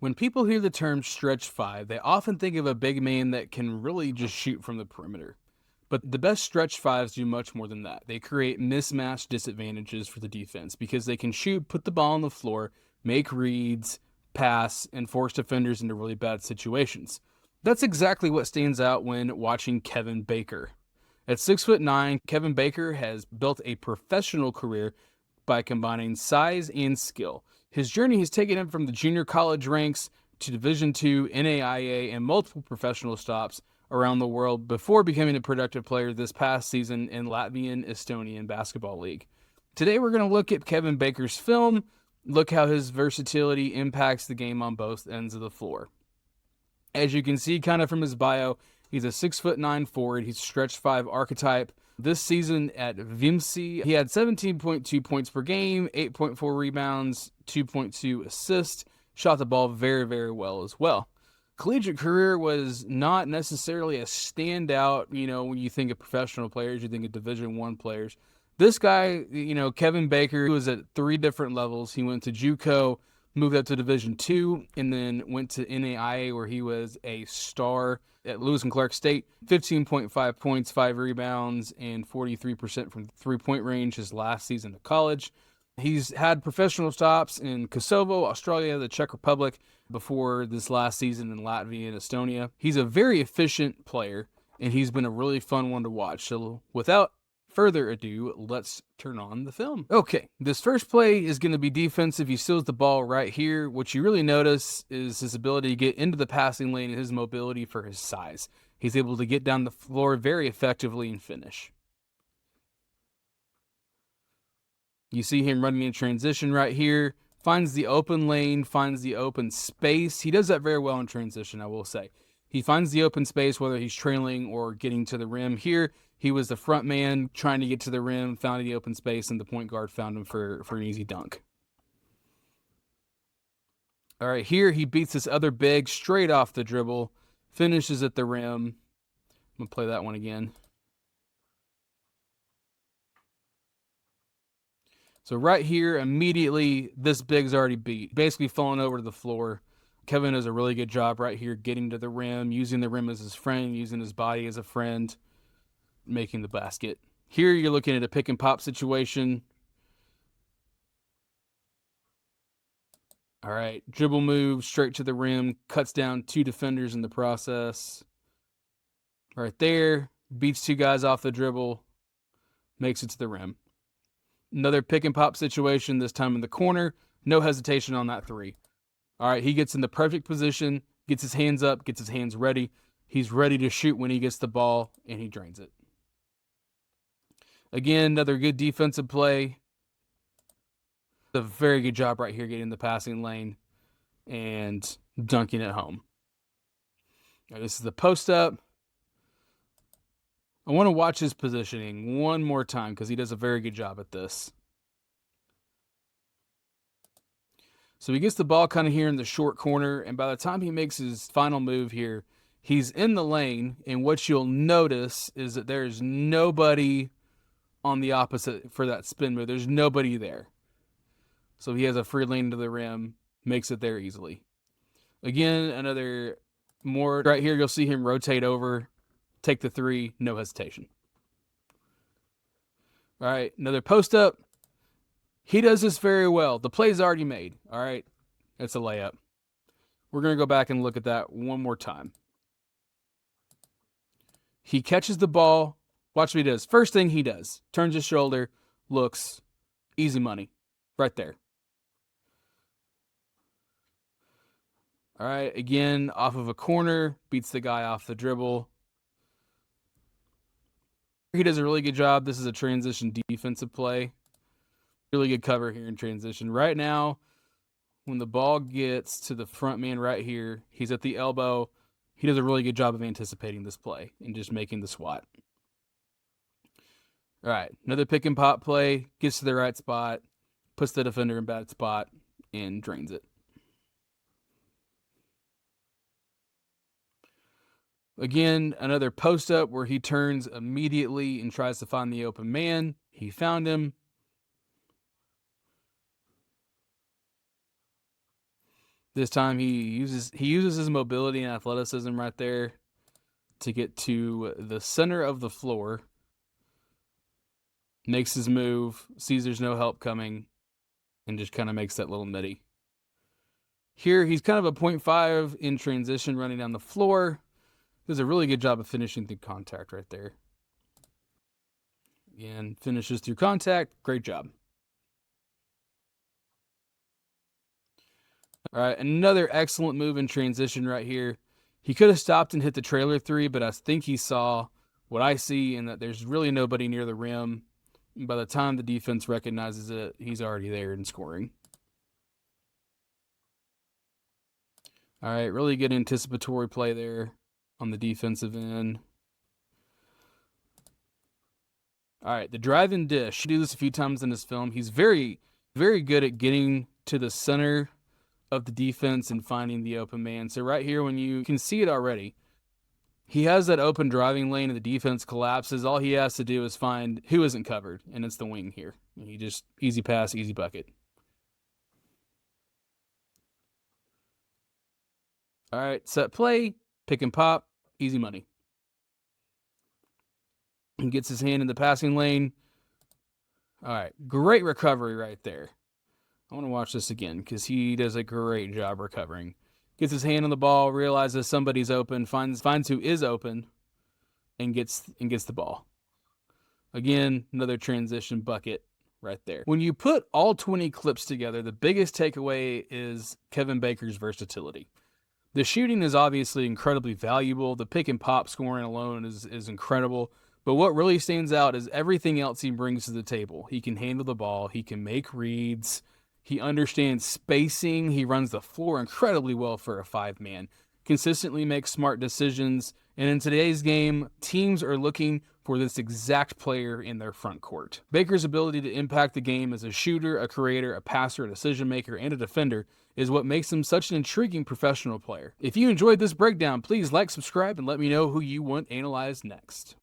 When people hear the term stretch five, they often think of a big man that can really just shoot from the perimeter. But the best stretch fives do much more than that. They create mismatched disadvantages for the defense because they can shoot, put the ball on the floor, make reads, pass, and force defenders into really bad situations. That's exactly what stands out when watching Kevin Baker. At 6'9", Kevin Baker has built a professional career by combining size and skill. His journey has taken him from the junior college ranks to Division II, NAIA, and multiple professional stops around the world before becoming a productive player this past season in Latvian-Estonian Basketball League. Today we're going to look at Kevin Baker's film, look how his versatility impacts the game on both ends of the floor. As you can see kind of from his bio, he's a 6'9" forward. He's a stretch five archetype. This season at Viimsi, he had 17.2 points per game, 8.4 rebounds, 2.2 assists, shot the ball very, very well as well. Collegiate career was not necessarily a standout, when you think of professional players, you think of Division I players. This guy, Kevin Baker, he was at 3 different levels. He went to JUCO, moved up to Division II, and then went to NAIA where he was a star at Lewis and Clark State. 15.5 points, 5 rebounds, and 43% from the three-point range his last season of college. He's had professional stops in Kosovo, Australia, the Czech Republic before this last season in Latvia and Estonia. He's a very efficient player, and he's been a really fun one to watch. So without further ado, let's turn on the film. Okay, this first play is going to be defensive. He steals the ball right here. What you really notice is his ability to get into the passing lane and his mobility for his size. He's able to get down the floor very effectively and finish. You see him running in transition right here. Finds the open lane, finds the open space. He does that very well in transition, I will say. He finds the open space, whether he's trailing or getting to the rim. Here, he was the front man trying to get to the rim, found the open space, and the point guard found him for an easy dunk. All right, here he beats this other big straight off the dribble, finishes at the rim. I'm going to play that one again. So right here, immediately, this big's already beat. Basically falling over to the floor. Kevin does a really good job right here getting to the rim, using the rim as his friend, using his body as a friend, making the basket. Here you're looking at a pick and pop situation. All right, dribble move, straight to the rim, cuts down 2 defenders in the process. Right there, beats 2 guys off the dribble, makes it to the rim. Another pick and pop situation, this time in the corner. No hesitation on that 3. All right, he gets in the perfect position, gets his hands up, gets his hands ready. He's ready to shoot when he gets the ball, and he drains it. Again, another good defensive play. A very good job right here getting the passing lane and dunking it home. Right, this is the post up. I want to watch his positioning one more time because he does a very good job at this. So he gets the ball kind of here in the short corner, and by the time he makes his final move here, he's in the lane, and what you'll notice is that there's nobody on the opposite for that spin move. There's nobody there. So he has a free lane to the rim, makes it there easily. Again, another more right here, you'll see him rotate over, take the 3, no hesitation. All right, another post up. He does this very well. The play's already made. All right, it's a layup. We're going to go back and look at that one more time. He catches the ball. Watch what he does. First thing he does, turns his shoulder, looks, easy money, right there. All right, again, off of a corner, beats the guy off the dribble. He does a really good job. This is a transition defensive play. Really good cover here in transition. Right now, when the ball gets to the front man right here, he's at the elbow. He does a really good job of anticipating this play and just making the swat. All right, another pick and pop play. Gets to the right spot, puts the defender in bad spot, and drains it. Again, another post up where he turns immediately and tries to find the open man. He found him. This time he uses his mobility and athleticism right there to get to the center of the floor. Makes his move, sees there's no help coming, and just kind of makes that little midi. Here, he's kind of a 0.5 in transition running down the floor. Does a really good job of finishing through contact right there. Again, finishes through contact. Great job. All right, another excellent move in transition right here. He could have stopped and hit the trailer three, but I think he saw what I see in that there's really nobody near the rim. By the time the defense recognizes it, he's already there and scoring. All right, really good anticipatory play there on the defensive end. All right, the drive and dish. Do this a few times in his film. He's very, very good at getting to the center of the defense and finding the open man. So right here, when you can see it already, he has that open driving lane and the defense collapses. All he has to do is find who isn't covered, and it's the wing here. He just easy pass, easy bucket. All right, set play, pick and pop, easy money. He gets his hand in the passing lane. All right, great recovery right there. I want to watch this again because he does a great job recovering. Gets his hand on the ball, realizes somebody's open, finds who is open, and gets the ball. Again, another transition bucket right there. When you put all 20 clips together, the biggest takeaway is Kevin Baker's versatility. The shooting is obviously incredibly valuable. The pick and pop scoring alone is incredible. But what really stands out is everything else he brings to the table. He can handle the ball. He can make reads. He understands spacing. He runs the floor incredibly well for a 5-man. Consistently makes smart decisions. And in today's game, teams are looking for this exact player in their front court. Baker's ability to impact the game as a shooter, a creator, a passer, a decision maker, and a defender is what makes him such an intriguing professional player. If you enjoyed this breakdown, please like, subscribe, and let me know who you want analyzed next.